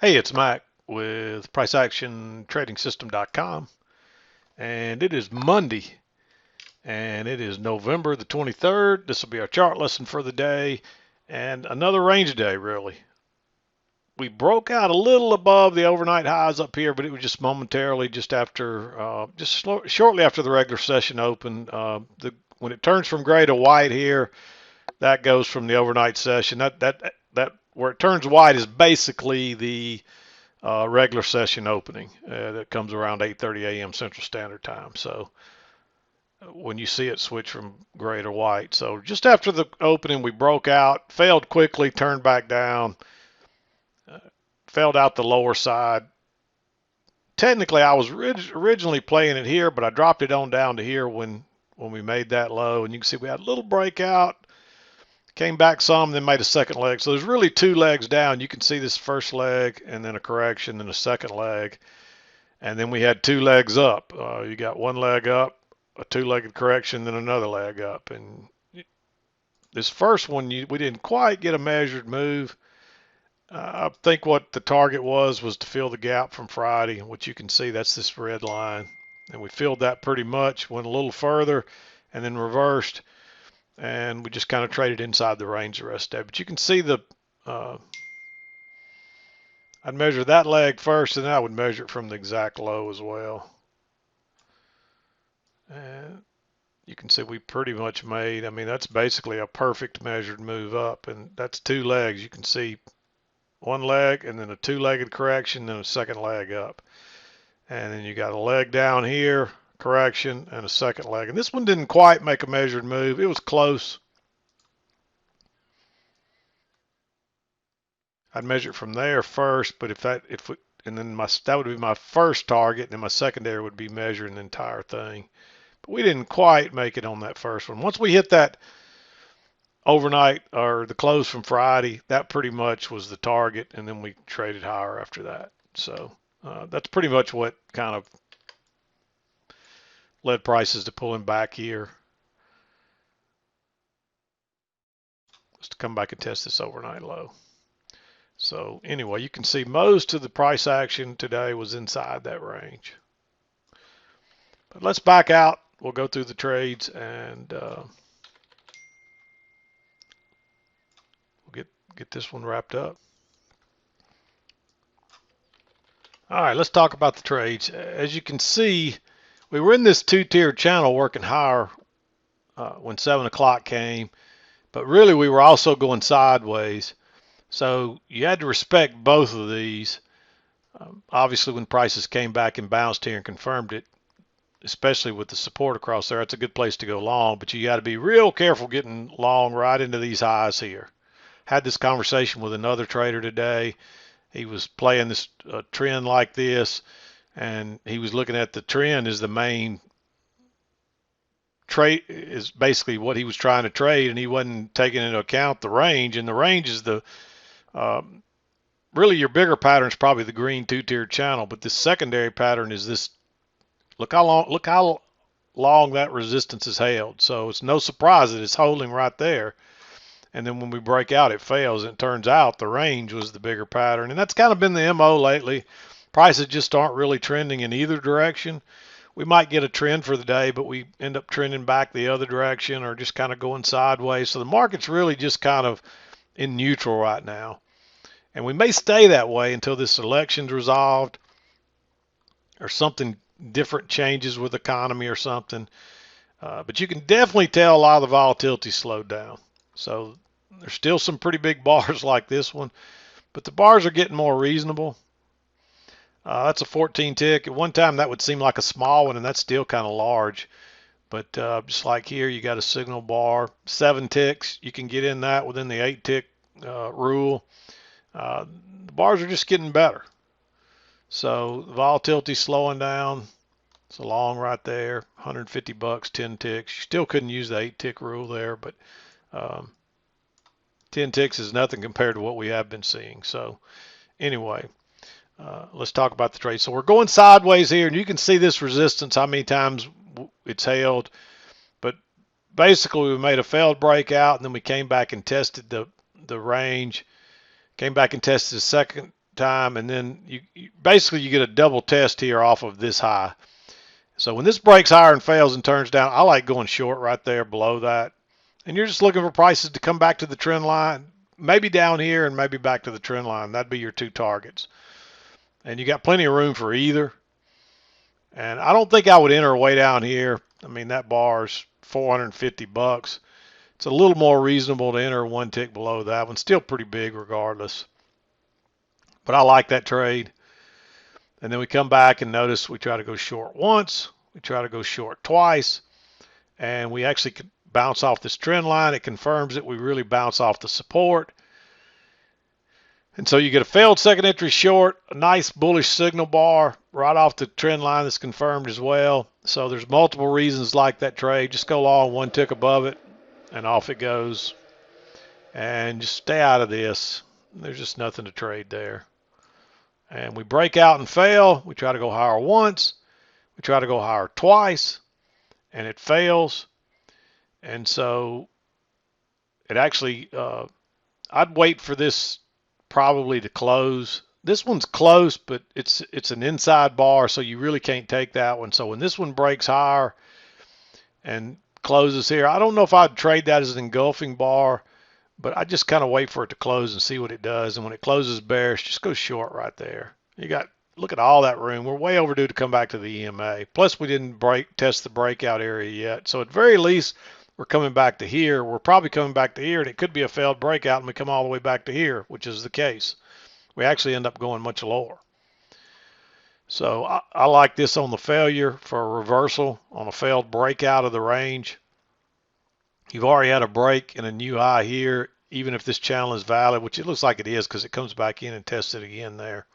Hey, it's Mac with PriceActionTradingSystem.com, and it is Monday, and it is November the 23rd. This will be our chart lesson for the day, and another range day, really. We broke out a little above the overnight highs up here, but it was just momentarily, just after, shortly after the regular session opened. When it turns from gray to white here, that goes from the overnight session. That where it turns white is basically the regular session opening that comes around 8:30 a.m. Central Standard Time. So when you see it switch from gray to white. So just after the opening, we broke out, failed quickly, turned back down, uh, failed out the lower side. Technically, I was originally playing it here, but I dropped it on down to here when we made that low. And you can see we had a little breakout, came back some, then made a second leg. So there's really two legs down. You can see this first leg and then a correction, then a second leg. And then we had two legs up. You got one leg up, a two-legged correction, then another leg up. And this first one, we didn't quite get a measured move. I think what the target was to fill the gap from Friday, which you can see that's this red line. And we filled that pretty much, went a little further, and then reversed. And we just kind of traded inside the range the rest of the day. But you can see I'd measure that leg first, and then I would measure it from the exact low as well. And you can see we pretty much made, I mean, that's basically a perfect measured move up, and that's two legs. You can see one leg and then a two-legged correction, then a second leg up. And then you got a leg down here, correction, and a second leg. And this one didn't quite make a measured move. It was close. I'd measure it from there first, but and then that would be my first target, and then my secondary would be measuring the entire thing. But we didn't quite make it on that first one. Once we hit that overnight or the close from Friday, that pretty much was the target, and then we traded higher after that. So that's pretty much what kind of led prices to pulling back here. Just to come back and test this overnight low. So anyway, you can see most of the price action today was inside that range. But let's back out. We'll go through the trades and we'll get this one wrapped up. All right, let's talk about the trades. As you can see, we were in this two-tiered channel working higher when 7 o'clock came, but really we were also going sideways. So you had to respect both of these. Obviously, when prices came back and bounced here and confirmed it, especially with the support across there, it's a good place to go long, but you got to be real careful getting long right into these highs here. Had this conversation with another trader today. He was playing this trend like this, and he was looking at the trend as the main trade, is basically what he was trying to trade, and he wasn't taking into account the range, and the range is the really your bigger pattern is probably the green two-tiered channel, but this secondary pattern is this. Look how long that resistance is held. So it's no surprise that it's holding right there. And then when we break out, it fails. And it turns out the range was the bigger pattern. And that's kind of been the MO lately. Prices just aren't really trending in either direction. We might get a trend for the day, but we end up trending back the other direction or just kind of going sideways. So the market's really just kind of in neutral right now. And we may stay that way until this election's resolved or something different changes with the economy or something. But you can definitely tell a lot of the volatility slowed down. So there's still some pretty big bars like this one, but the bars are getting more reasonable. That's a 14 tick. At one time that would seem like a small one, and that's still kind of large. But just like here, you got a signal bar, 7 ticks. You can get in that within the 8 tick rule. The bars are just getting better. So the volatility's slowing down. It's a long right there, 150 bucks, 10 ticks. You still couldn't use the 8 tick rule there, but 10 ticks is nothing compared to what we have been seeing. So anyway, let's talk about the trade. So we're going sideways here, and you can see this resistance, how many times it's held. But basically, we made a failed breakout, and then we came back and tested the range. Came back and tested time, and then you basically you get a double test here off of this high. So when this breaks higher and fails and turns down, I like going short right there below that. And you're just looking for prices to come back to the trend line, maybe down here and maybe back to the trend line. That'd be your two targets. And you got plenty of room for either. And I don't think I would enter way down here. I mean, that bar's $450. It's a little more reasonable to enter one tick below that one. Still pretty big regardless. But I like that trade. And then we come back and notice we try to go short once. We try to go short twice. And we actually could bounce off this trend line. It confirms that we really bounce off the support. And so you get a failed second entry short, a nice bullish signal bar right off the trend line that's confirmed as well. So there's multiple reasons like that trade. Just go long one tick above it and off it goes. And just stay out of this. There's just nothing to trade there. And we break out and fail. We try to go higher once. We try to go higher twice. And it fails. And so it actually, I'd wait for this probably to close. This one's close, but it's an inside bar, so you really can't take that one. So when this one breaks higher and closes here, I don't know if I'd trade that as an engulfing bar, but I just kind of wait for it to close and see what it does. And when it closes bearish, just go short right there. You got, look at all that room. We're way overdue to come back to the EMA. Plus, we didn't test the breakout area yet. So at very least, we're coming back to here. We're probably coming back to here, and it could be a failed breakout, and we come all the way back to here, which is the case. We actually end up going much lower. So I like this on the failure for a reversal on a failed breakout of the range. You've already had a break and a new high here, even if this channel is valid, which it looks like it is because it comes back in and tests it again there.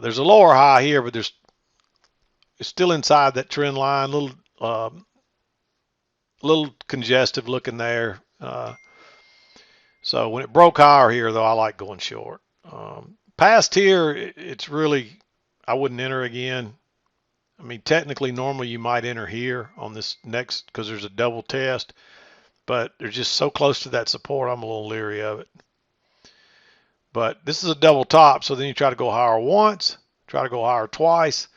There's a lower high here, but it's still inside that trend line, little congestive looking there. So when it broke higher here, though, I like going short. Past here, it's really, I wouldn't enter again. I mean, technically, normally you might enter here on this next because there's a double test, but they're just so close to that support, I'm a little leery of it. But this is a double top, so then you try to go higher once, try to go higher twice,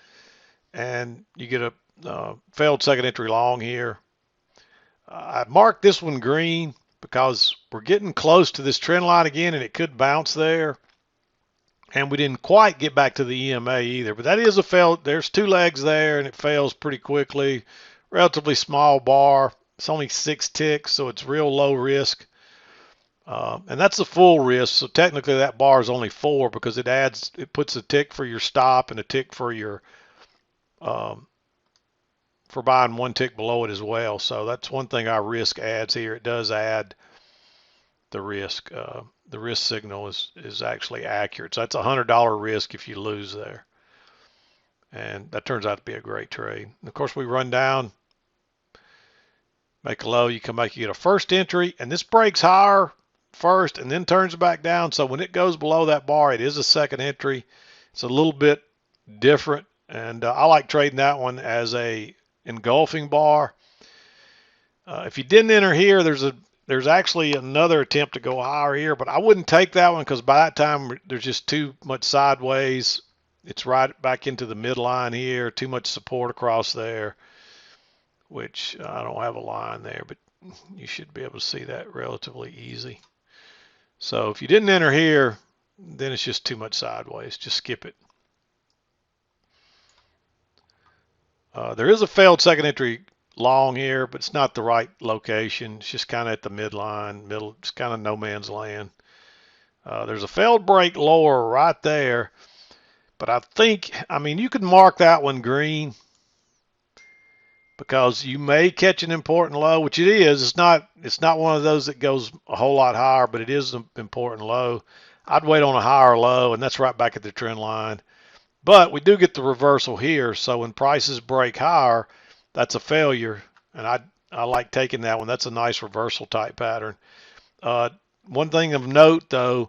and you get a failed second entry long here. I marked this one green because we're getting close to this trend line again, and it could bounce there. And we didn't quite get back to the EMA either, but that is a fail. There's two legs there, and it fails pretty quickly. Relatively small bar. It's only 6 ticks, so it's real low risk. And that's the full risk. So technically, that bar is only 4 because it puts a tick for your stop and a tick for your for buying 1 tick below it as well. So that's one thing our risk adds here. It does add the risk. The risk signal is actually accurate. So that's a $100 risk if you lose there. And that turns out to be a great trade. And of course, we run down, make a low, you come back, you get a first entry, and this breaks higher first and then turns back down. So when it goes below that bar, it is a second entry. It's a little bit different. And I like trading that one as a engulfing bar. If you didn't enter here, there's actually another attempt to go higher here, but I wouldn't take that one because by that time there's just too much sideways. It's right back into the midline here, too much support across there, which I don't have a line there, but you should be able to see that relatively easy. So if you didn't enter here, then it's just too much sideways. Just skip it. There is a failed second entry long here, but it's not the right location. It's just kind of at the midline, middle. It's kind of no man's land. There's a failed break lower right there, but I mean, you could mark that one green because you may catch an important low, which it is. It's not one of those that goes a whole lot higher, but it is an important low. I'd wait on a higher low, and that's right back at the trend line. But we do get the reversal here, so when prices break higher, that's a failure, and I like taking that one. That's a nice reversal type pattern. One thing of note, though,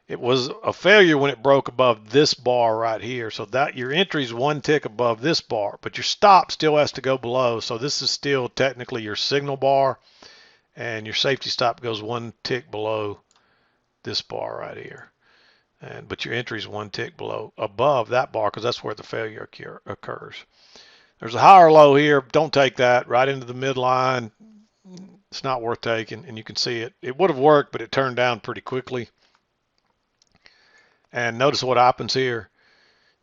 it was a failure when it broke above this bar right here. So that your entry is 1 tick above this bar, but your stop still has to go below. So this is still technically your signal bar, and your safety stop goes 1 tick below this bar right here. but your entry is one tick below above that bar because that's where the failure occurs. There's a higher low here. Don't take that right into the midline. It's not worth taking, and you can see it. It would have worked, but it turned down pretty quickly. And notice what happens here.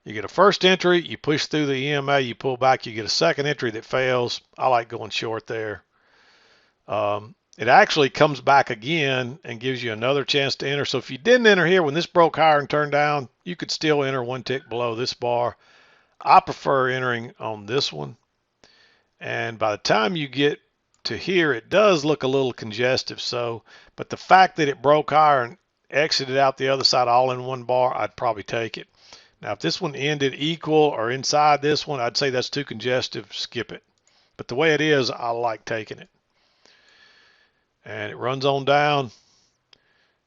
You get a first entry, you push through the EMA, you pull back, you get a second entry that fails. I like going short there. It actually comes back again and gives you another chance to enter. So if you didn't enter here when this broke higher and turned down, you could still enter one tick below this bar. I prefer entering on this one. And by the time you get to here, it does look a little congestive. But the fact that it broke higher and exited out the other side all in one bar, I'd probably take it. Now, if this one ended equal or inside this one, I'd say that's too congestive. Skip it. But the way it is, I like taking it. And it runs on down.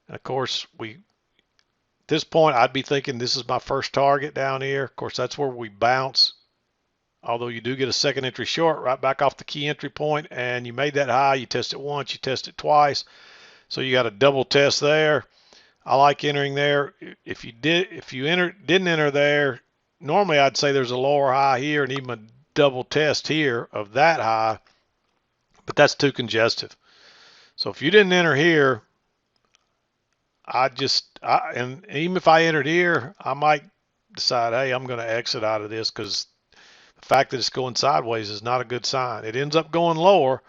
And of course, at this point, I'd be thinking this is my first target down here. Of course, that's where we bounce. Although you do get a second entry short right back off the key entry point, and you made that high. You test it once, you test it twice. So you got a double test there. I like entering there. If you didn't enter there, normally I'd say there's a lower high here and even a double test here of that high, but that's too congestive. So if you didn't enter here, and even if I entered here, I might decide, hey, I'm going to exit out of this because the fact that it's going sideways is not a good sign. It ends up going lower,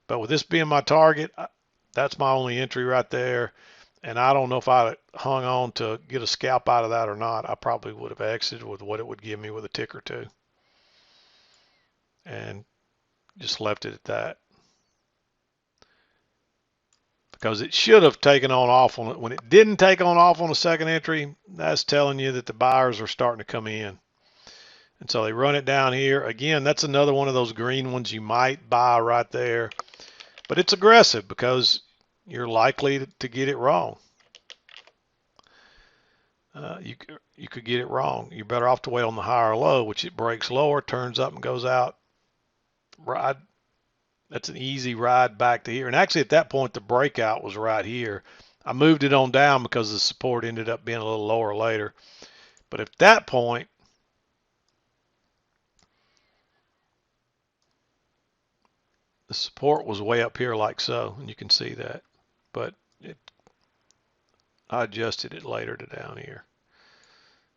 but with this being my target, that's my only entry right there. And I don't know if I hung on to get a scalp out of that or not. I probably would have exited with what it would give me with a tick or two. And just left it at that. Because it should have taken on off on it. When it didn't take on off on the second entry, that's telling you that the buyers are starting to come in. And so they run it down here. Again, that's another one of those green ones you might buy right there. But it's aggressive because you're likely to get it wrong. You could get it wrong. You're better off to wait on the higher low, which it breaks lower, turns up and goes out. Ride. That's an easy ride back to here. And actually at that point, the breakout was right here. I moved it on down because the support ended up being a little lower later. But at that point, the support was way up here like so, and you can see that. But I adjusted it later to down here.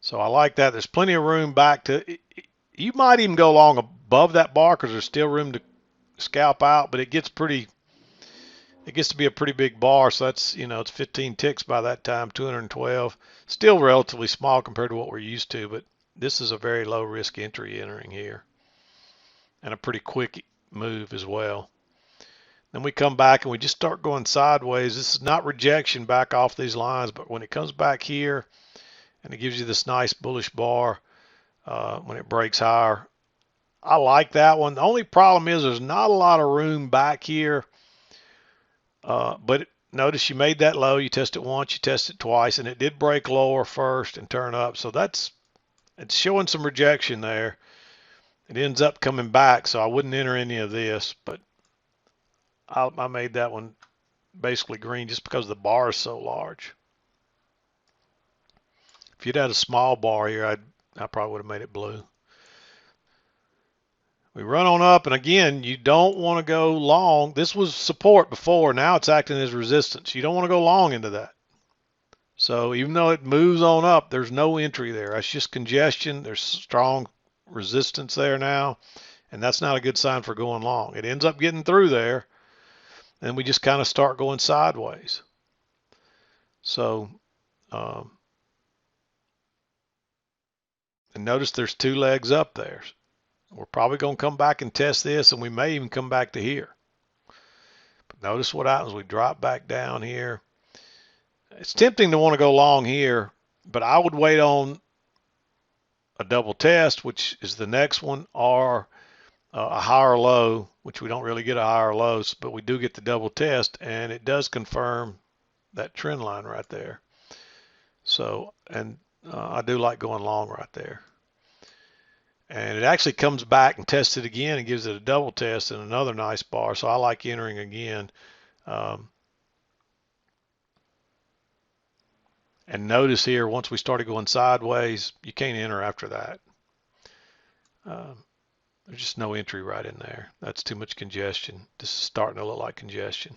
So I like that. There's plenty of room back to, you might even go long above that bar because there's still room to scalp out, but it gets to be a pretty big bar. So that's, it's 15 ticks by that time, 212. Still relatively small compared to what we're used to, but this is a very low risk entry entering here. And a pretty quick move as well. Then we come back and we just start going sideways. This is not rejection back off these lines, but when it comes back here and it gives you this nice bullish bar when it breaks higher, I like that one. The only problem is there's not a lot of room back here. But notice you made that low. You test it once, you test it twice, and it did break lower first and turn up. So it's showing some rejection there. It ends up coming back, so I wouldn't enter any of this, but I made that one basically green just because the bar is so large. If you'd had a small bar here, I probably would have made it blue. We run on up, and again, you don't want to go long. This was support before. Now it's acting as resistance. You don't want to go long into that. So even though it moves on up, there's no entry there. That's just congestion. There's strong resistance there now, and that's not a good sign for going long. It ends up getting through there, and we just kind of start going sideways. So, and notice there's two legs up there. We're probably going to come back and test this, and we may even come back to here. But notice what happens. We drop back down here. It's tempting to want to go long here, but I would wait on a double test, which is the next one, or a higher low, which we don't really get a higher low, but we do get the double test, and it does confirm that trend line right there. So, and I do like going long right there. And it actually comes back and tests it again and gives it a double test and another nice bar. So I like entering again. And notice here, once we started going sideways, you can't enter after that. There's just no entry right in there. That's too much congestion. This is starting to look like congestion.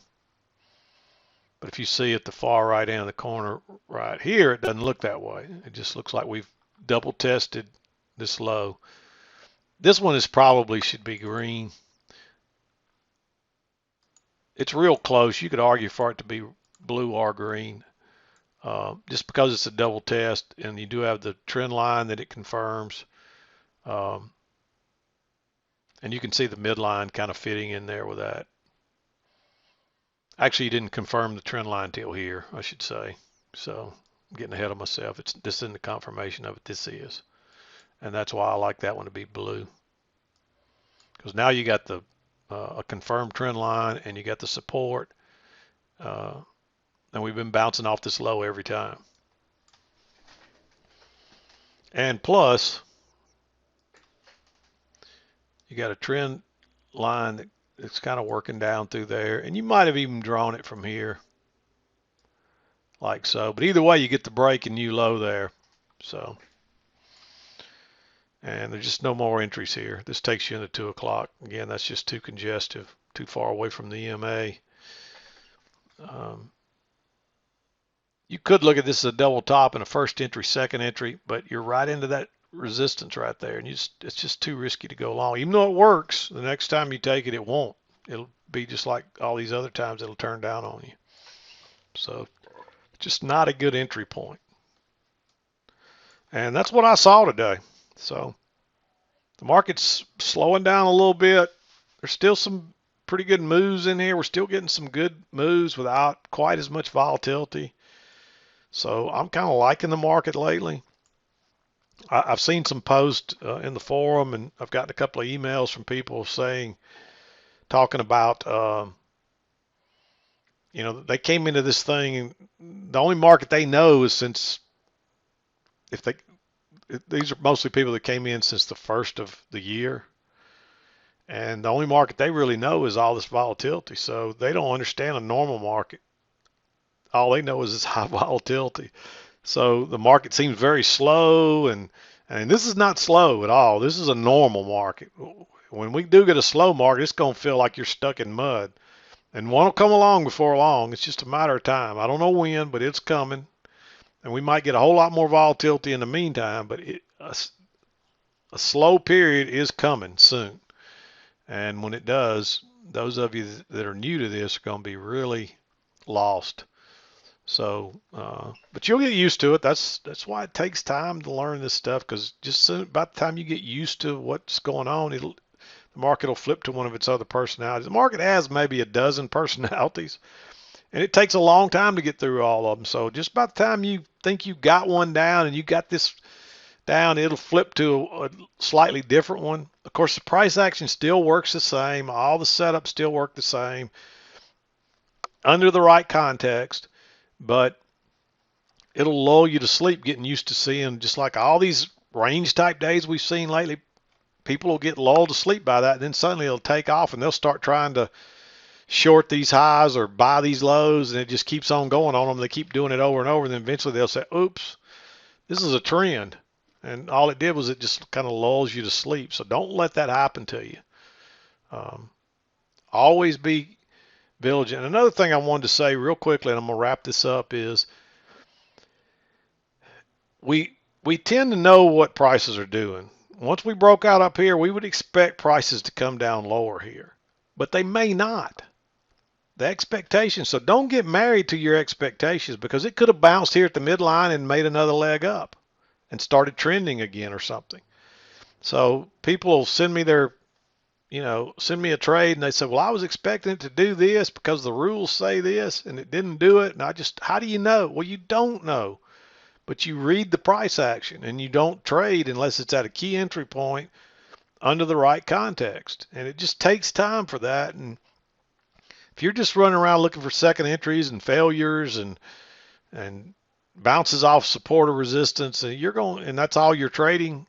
But if you see at the far right end of the corner right here, it doesn't look that way. It just looks like we've double tested this low. This one is probably should be green. It's real close. You could argue for it to be blue or green. Just because it's a double test and you do have the trend line that it confirms. And you can see the midline kind of fitting in there with that. Actually, you didn't confirm the trend line till here, I should say. So I'm getting ahead of myself. This isn't the confirmation of it. This is. And that's why I like that one to be blue. Because now you got the a confirmed trend line and you got the support. And we've been bouncing off this low every time. And plus, you got a trend line that's kind of working down through there. And you might have even drawn it from here, like so. But either way, you get the break and new low there. So, and there's just no more entries here. This takes you into 2 o'clock. Again, that's just too congestive, too far away from the EMA. You could look at this as a double top and a first entry, second entry, but you're right into that resistance right there, and it's just too risky to go long. Even though it works, the next time you take it, it won't. It'll be just like all these other times it'll turn down on you. So just not a good entry point. And that's what I saw today. So the market's slowing down a little bit. There's still some pretty good moves in here. We're still getting some good moves without quite as much volatility. So I'm kind of liking the market lately. I've seen some posts in the forum, and I've gotten a couple of emails from people talking about, they came into this thing, and the only market they know is these are mostly people that came in since the first of the year. And the only market they really know is all this volatility. So they don't understand a normal market. All they know is it's high volatility. So the market seems very slow, and this is not slow at all. This is a normal market. When we do get a slow market, it's going to feel like you're stuck in mud. And one will come along before long. It's just a matter of time. I don't know when, but it's coming. And we might get a whole lot more volatility in the meantime, but a slow period is coming soon. And when it does, those of you that are new to this are going to be really lost. So, but you'll get used to it. That's why it takes time to learn this stuff, because just soon, about the time you get used to what's going on, the market will flip to one of its other personalities. The market has maybe a dozen personalities, and it takes a long time to get through all of them. So just about the time you think you got one down and you got this down, it'll flip to a slightly different one. Of course, the price action still works the same. All the setups still work the same under the right context, but it'll lull you to sleep getting used to seeing, just like all these range type days we've seen lately, people will get lulled to sleep by that, and then suddenly it'll take off and they'll start trying to short these highs or buy these lows, and it just keeps on going on them. They keep doing it over and over, and then eventually they'll say, oops, this is a trend. And all it did was it just kind of lulls you to sleep. So don't let that happen to you. Always be vigilant. Another thing I wanted to say real quickly, and I'm going to wrap this up, is we tend to know what prices are doing. Once we broke out up here, we would expect prices to come down lower here, but they may not. The expectations. So don't get married to your expectations, because it could have bounced here at the midline and made another leg up and started trending again or something. So people will send me send me a trade, and they say, well, I was expecting it to do this because the rules say this, and it didn't do it. And how do you know? Well, you don't know, but you read the price action, and you don't trade unless it's at a key entry point under the right context. And it just takes time for that. And if you're just running around looking for second entries and failures and bounces off support or resistance, and that's all you're trading,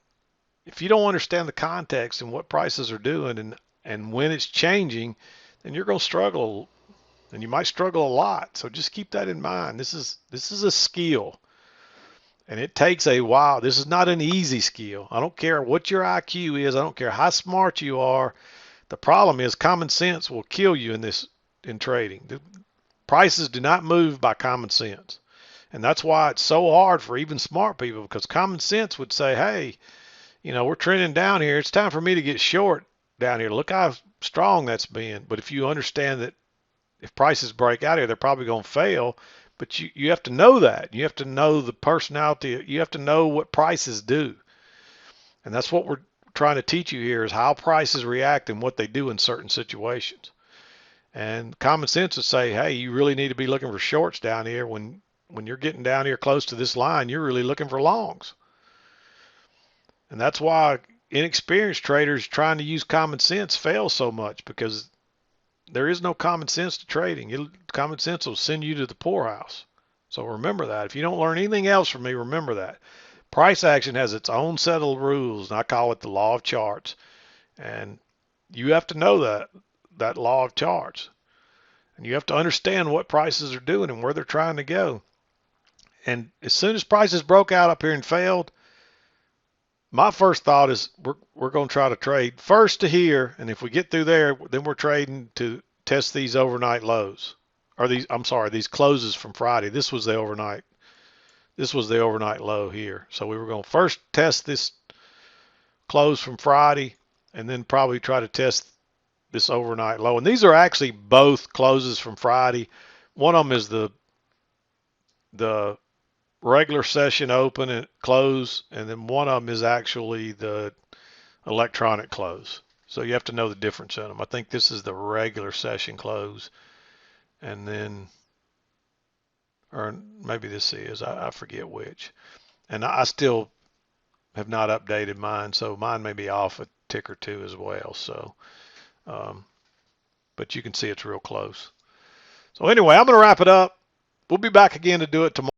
if you don't understand the context and what prices are doing and when it's changing, then you're going to struggle, and you might struggle a lot. So just keep that in mind. This is a skill. And it takes a while. This is not an easy skill. I don't care what your IQ is. I don't care how smart you are. The problem is common sense will kill you in trading. The prices do not move by common sense. And that's why it's so hard for even smart people, because common sense would say, hey, we're trending down here. It's time for me to get short down here. Look how strong that's been. But if you understand that if prices break out here, they're probably going to fail. But you have to know that. You have to know the personality. You have to know what prices do. And that's what we're trying to teach you here, is how prices react and what they do in certain situations. And common sense would say, hey, you really need to be looking for shorts down here. When you're getting down here close to this line, you're really looking for longs. And that's why inexperienced traders trying to use common sense fail so much, because there is no common sense to trading. Common sense will send you to the poorhouse. So remember that. If you don't learn anything else from me, remember that. Price action has its own set of rules, and I call it the law of charts. And you have to know that law of charts. And you have to understand what prices are doing and where they're trying to go. And as soon as prices broke out up here and failed, my first thought is we're going to try to trade first to here, and if we get through there, then we're trading to test these overnight lows, or these closes from Friday. This was the overnight low here. So we were going to first test this close from Friday, and then probably try to test this overnight low. And these are actually both closes from Friday. One of them is the regular session open and close, and then one of them is actually the electronic close. So you have to know the difference in them. I think this is the regular session close, and then, or maybe this is, I forget which. And I still have not updated mine, so mine may be off a tick or two as well. So, but you can see it's real close. So anyway, I'm going to wrap it up. We'll be back again to do it tomorrow.